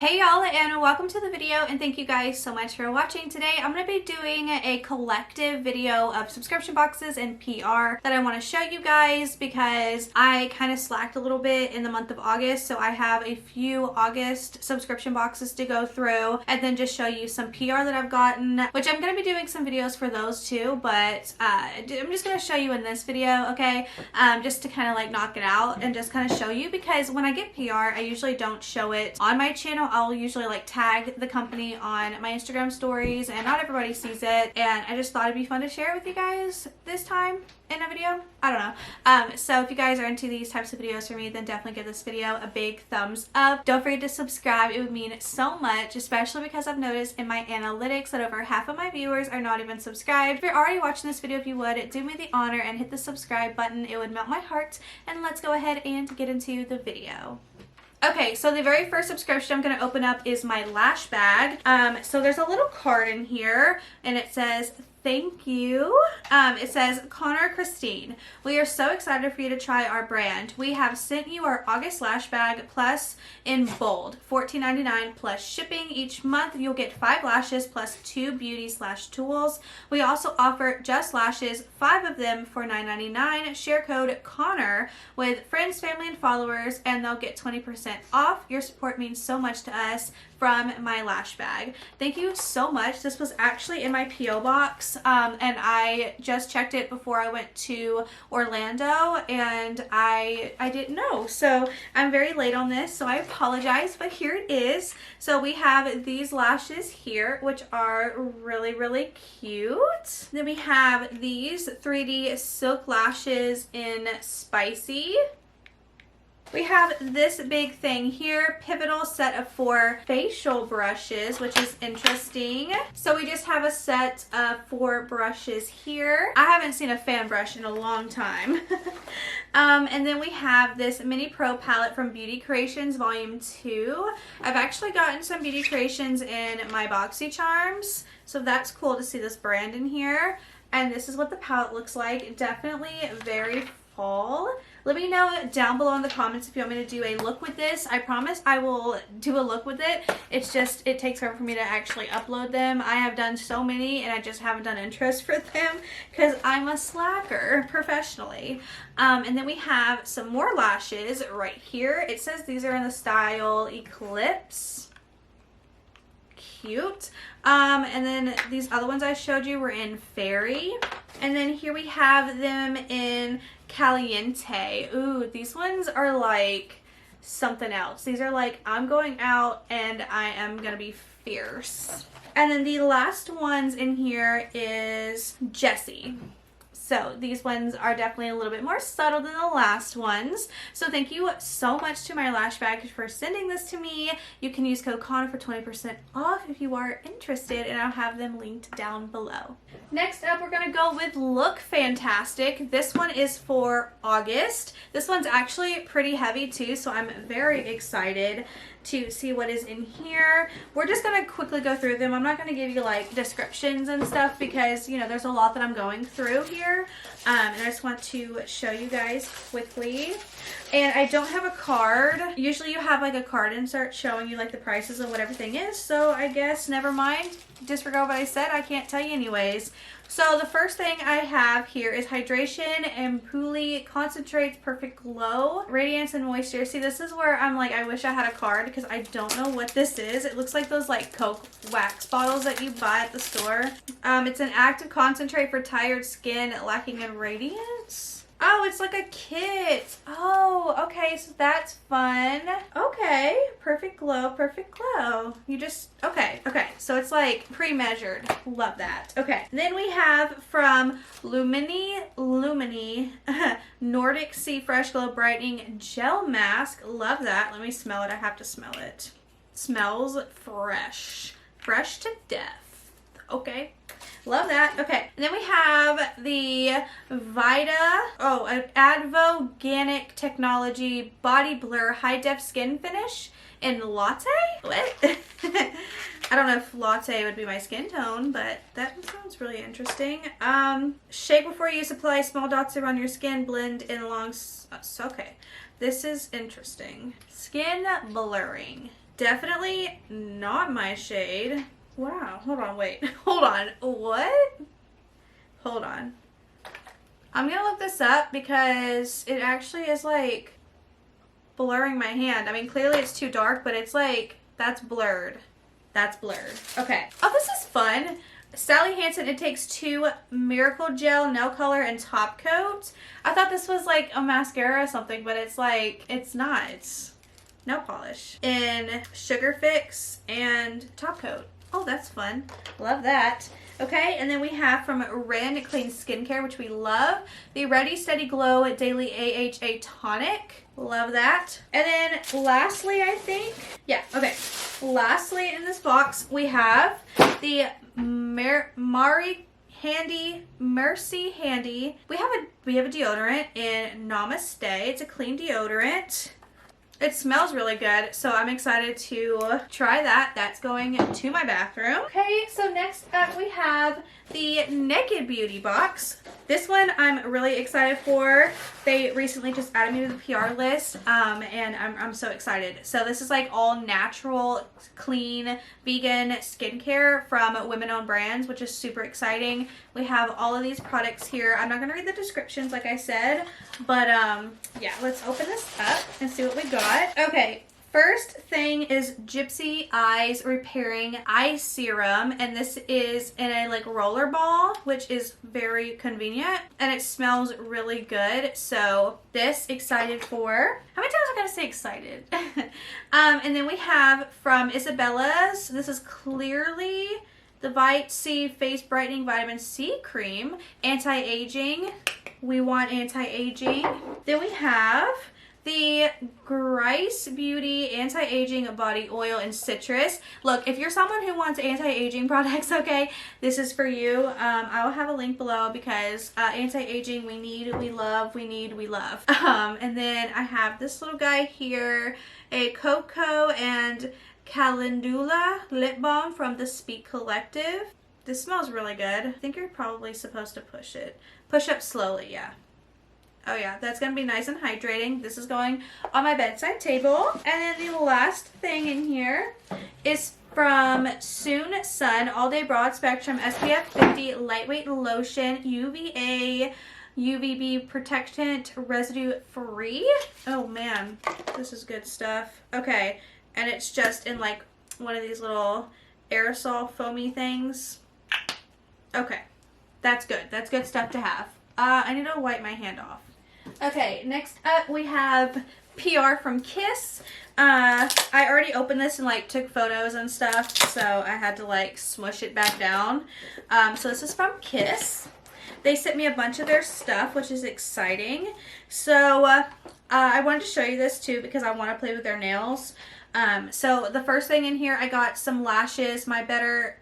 Hey y'all, and welcome to the video, and thank you guys so much for watching. Today I'm going to be doing a collective video of subscription boxes and PR that I want to show you guys because I kind of slacked a little bit in the month of August, so I have a few August subscription boxes to go through and then just show you some PR that I've gotten, which I'm going to be doing some videos for those too, but I'm just going to show you in this video, okay, just to kind of like knock it out and just kind of show you, because when I get PR I usually don't show it on my channel. I'll usually like tag the company on my Instagram stories and not everybody sees it, and I just thought it'd be fun to share it with you guys this time in a video. I don't know. So if you guys are into these types of videos for me, then definitely give this video a big thumbs up. Don't forget to subscribe. It would mean so much, especially because I've noticed in my analytics that over half of my viewers are not even subscribed. If you're already watching this video, if you would, do me the honor and hit the subscribe button. It would melt my heart. And let's go ahead and get into the video. Okay, so the very first subscription I'm going to open up is my Lash Bag. So there's a little card in here, and it says, "Thank you." It says, "Connor, Krystyn, we are so excited for you to try our brand. We have sent you our August Lash Bag plus in bold, $14.99 plus shipping. Each month you'll get 5 lashes plus 2 beauty/tools. We also offer just lashes, 5 of them for $9.99. Share code Connor with friends, family, and followers, and they'll get 20% off. Your support means so much to us from my Lash Bag." Thank you so much. This was actually in my P.O. box, and I just checked it before I went to Orlando, and I didn't know. So I'm very late on this, so I apologize, but here it is. So we have these lashes here, which are really, really cute. Then we have these 3D silk lashes in Spicy. We have this big thing here, pivotal set of 4 facial brushes, which is interesting. So we just have a set of 4 brushes here. I haven't seen a fan brush in a long time. And then we have this Mini Pro palette from Beauty Creations Volume 2. I've actually gotten some Beauty Creations in my BoxyCharms, so that's cool to see this brand in here. And this is what the palette looks like. Definitely very fall. Let me know down below in the comments if you want me to do a look with this. I promise I will do a look with it. It's just, it takes forever for me to actually upload them. I have done so many and I just haven't done intros for them because I'm a slacker professionally. And then we have some more lashes right here. It says these are in the style Eclipse. Cute. And then these other ones I showed you were in Fairy. And then here we have them in Caliente. Ooh, these ones are like something else. These are like, I'm going out and I am gonna be fierce. And then the last ones in here is Jessie. So these ones are definitely a little bit more subtle than the last ones. So thank you so much to my Lash Bag for sending this to me. You can use code Connor for 20% off if you are interested, and I'll have them linked down below. Next up, we're gonna go with Look Fantastic. This one is for August. This one's actually pretty heavy too, so I'm very excited to see what is in here. We're just gonna quickly go through them. I'm not gonna give you like descriptions and stuff because, you know, there's a lot that I'm going through here. And I just want to show you guys quickly. And I don't have a card. Usually you have like a card insert showing you like the prices of what everything is. So I guess never mind. Disregard what I said. I can't tell you anyways. So the first thing I have here is Hydration and Puli Concentrates Perfect Glow, Radiance and Moisture. See, this is where I'm like, I wish I had a card because I don't know what this is. It looks like those like Coke wax bottles that you buy at the store. It's an active concentrate for tired skin lacking in radiance. Oh, it's like a kit. Oh, okay, so that's fun. Okay, perfect glow, perfect glow. You just, okay, so it's like pre-measured. Love that. Okay, then we have from Lumini Nordic Sea Fresh Glow Brightening Gel Mask. Love that. Let me smell it. I have to smell it. Smells fresh. Fresh to death. Okay. Love that. Okay, and then we have the Advoganic Technology Body Blur High Def Skin Finish in Latte? What? I don't know if latte would be my skin tone, but that sounds really interesting. Shake before you use, apply small dots around your skin, blend in long... okay, this is interesting. Skin blurring. Definitely not my shade. Wow, hold on, wait. Hold on, what? Hold on. I'm gonna look this up because it actually is like blurring my hand. I mean, clearly it's too dark, but it's like, that's blurred. That's blurred. Okay. Oh, this is fun. Sally Hansen, It Takes Two Miracle Gel Nail Color and Top Coat. I thought this was like a mascara or something, but it's like, it's not. It's nail polish in Sugar Fix and Top Coat. Oh, that's fun. Love that. Okay, and then we have from Ren Clean Skincare, which we love, the Ready Steady Glow Daily AHA Tonic. Love that. And then lastly, I think, yeah, okay. Lastly in this box, we have the Mercy Handy. We have a deodorant in Namaste. It's a clean deodorant. It smells really good, so I'm excited to try that. That's going to my bathroom. Okay, so next up we have the Naked Beauty box. This one I'm really excited for. They recently just added me to the PR list, and I'm so excited. So this is like all natural, clean, vegan skincare from women-owned brands, which is super exciting. We have all of these products here. I'm not going to read the descriptions like I said, but yeah, let's open this up and see what we got. Okay. First thing is Gypsy Eyes Repairing Eye Serum, and this is in a like roller ball, which is very convenient, and it smells really good. So this, excited for. How many times am I gonna say excited? And then we have from Isabella's, this is clearly the Vite C Face Brightening Vitamin C Cream, anti-aging. We want anti-aging. Then we have the Grace Beauty Anti-Aging Body Oil and Citrus. Look, if you're someone who wants anti-aging products, okay, this is for you. I will have a link below because anti-aging we need, we love, we need, we love. And then I have this little guy here, a Cocoa and Calendula lip balm from the Speak Collective. This smells really good. I think you're probably supposed to push it. Push up slowly, yeah. Oh yeah, that's going to be nice and hydrating. This is going on my bedside table. And then the last thing in here is from Soon Sun All Day Broad Spectrum SPF 50 Lightweight Lotion UVA UVB Protectant Residue Free. Oh man, this is good stuff. Okay, and it's just in like one of these little aerosol foamy things. Okay, that's good. That's good stuff to have. I need to wipe my hand off. Okay, next up we have PR from Kiss. I already opened this and like took photos and stuff, so I had to like smush it back down. So this is from Kiss. They sent me a bunch of their stuff, which is exciting. So I wanted to show you this too because I want to play with their nails. So the first thing in here, I got some lashes, my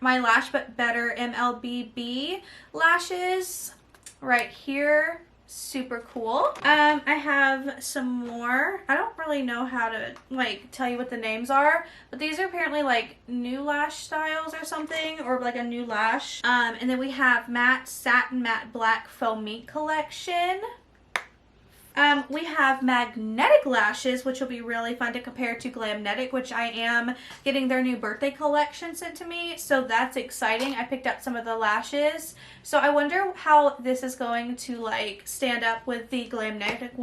Lash But Better MLBB lashes right here. Super cool. I have some more. I don't really know how to like tell you what the names are, but these are apparently like new lash styles or something, or like a new lash. And then we have Matte Satin Matte Black Faux Meat Collection. We have magnetic lashes, which will be really fun to compare to Glamnetic, which I am getting their new birthday collection sent to me, so that's exciting. I picked up some of the lashes, so I wonder how this is going to like stand up with the Glamnetic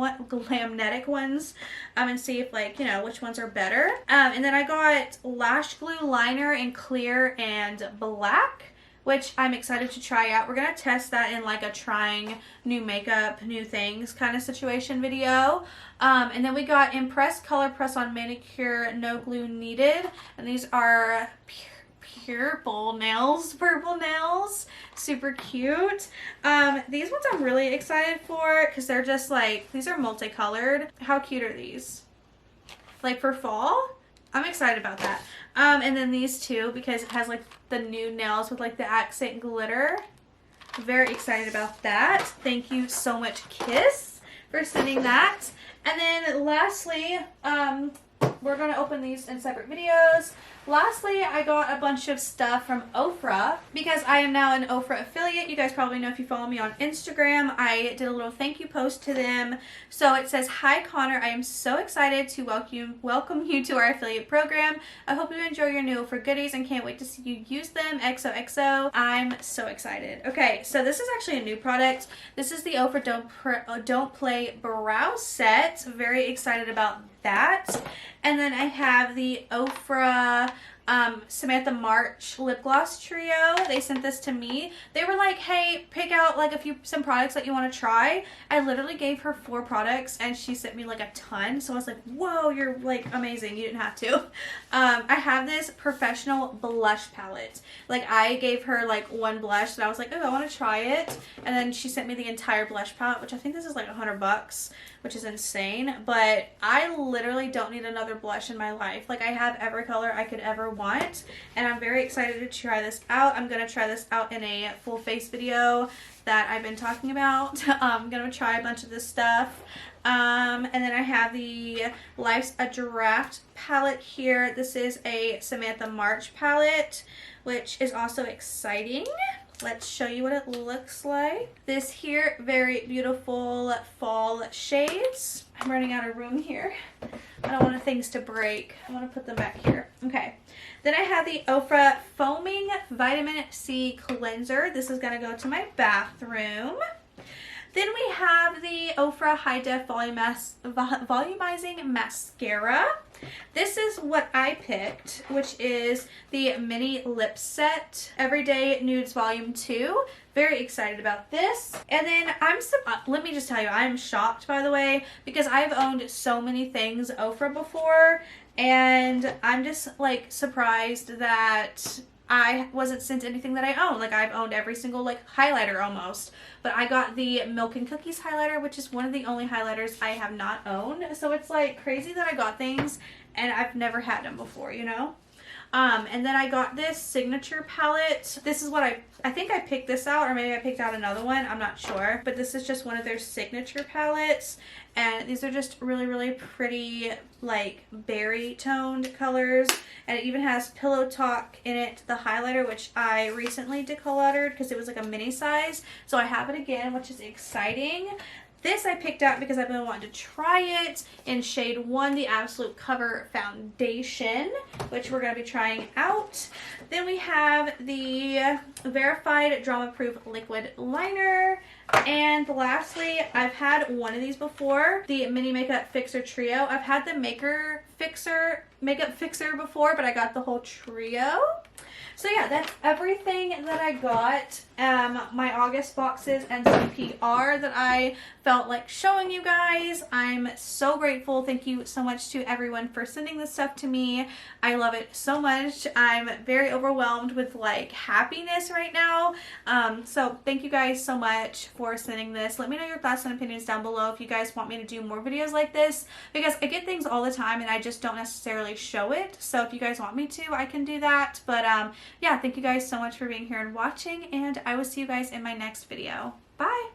ones, and see if like, you know, which ones are better. And then I got lash glue liner in clear and black, which I'm excited to try out. We're going to test that in like a trying new makeup, new things kind of situation video. And then we got Impress Color Press On Manicure No Glue Needed. And these are purple nails. Super cute. These ones I'm really excited for because they're just like, these are multicolored. How cute are these? Like for fall? I'm excited about that. And then these two because it has like the new nails with like the accent glitter. Very excited about that. Thank you so much, Kiss, for sending that. And then lastly, we're going to open these in separate videos. Lastly, I got a bunch of stuff from Ofra because I am now an Ofra affiliate. You guys probably know if you follow me on Instagram. I did a little thank you post to them. So it says, "Hi Connor, I am so excited to welcome you to our affiliate program. I hope you enjoy your new Ofra goodies and can't wait to see you use them. XOXO." I'm so excited. Okay, so this is actually a new product. This is the Ofra Don't Play Brow Set. Very excited about that. And then I have the Ofra Samantha March lip gloss trio. They sent this to me. They were like, "Hey, pick out like some products that you want to try." I literally gave her 4 products and she sent me like a ton. So I was like, whoa, you're like amazing. You didn't have to. I have this professional blush palette. Like I gave her like one blush and I was like, oh, I want to try it. And then she sent me the entire blush palette, which I think this is like $100, which is insane. But I literally don't need another blush in my life. Like I have every color I could ever want, and I'm very excited to try this out. I'm gonna try this out in a full face video that I've been talking about. I'm gonna try a bunch of this stuff. And then I have the Life's a Draft palette here. This is a Samantha March palette, which is also exciting. Let's show you what it looks like. This here, very beautiful fall shades. I'm running out of room here. I don't want things to break. I want to put them back here. Okay. Then I have the Ofra Foaming Vitamin C Cleanser. This is going to go to my bathroom. Then we have the Ofra High Def Volumizing Mascara. This is what I picked, which is the mini lip set, Everyday Nudes Volume 2. Very excited about this. And then let me just tell you, I'm shocked, by the way, because I've owned so many things Ofra before, and I'm just like surprised that I wasn't sent anything that I own. Like I've owned every single like highlighter almost, but I got the Milk and Cookies highlighter, which is one of the only highlighters I have not owned. So it's like crazy that I got things and I've never had them before, you know? And then I got this signature palette. This is what I think I picked this out, or maybe I picked out another one. I'm not sure. But this is just one of their signature palettes. And these are just really, really pretty, like, berry toned colors. And it even has Pillow Talk in it, the highlighter, which I recently decolored because it was like a mini size. So I have it again, which is exciting. This I picked out because I've been wanting to try it in shade 1, the Absolute Cover Foundation, which we're going to be trying out. Then we have the Verified Drama Proof Liquid Liner. And lastly, I've had one of these before, the Mini Makeup Fixer Trio. I've had the Makeup Fixer before, but I got the whole trio. So yeah, that's everything that I got. My August boxes and some PR that I felt like showing you guys. I'm so grateful. Thank you so much to everyone for sending this stuff to me. I love it so much. I'm very overwhelmed with like happiness right now. So thank you guys so much for sending this. Let me know your thoughts and opinions down below if you guys want me to do more videos like this, because I get things all the time and I just don't necessarily show it. So if you guys want me to, I can do that. But yeah, thank you guys so much for being here and watching, and I will see you guys in my next video. Bye!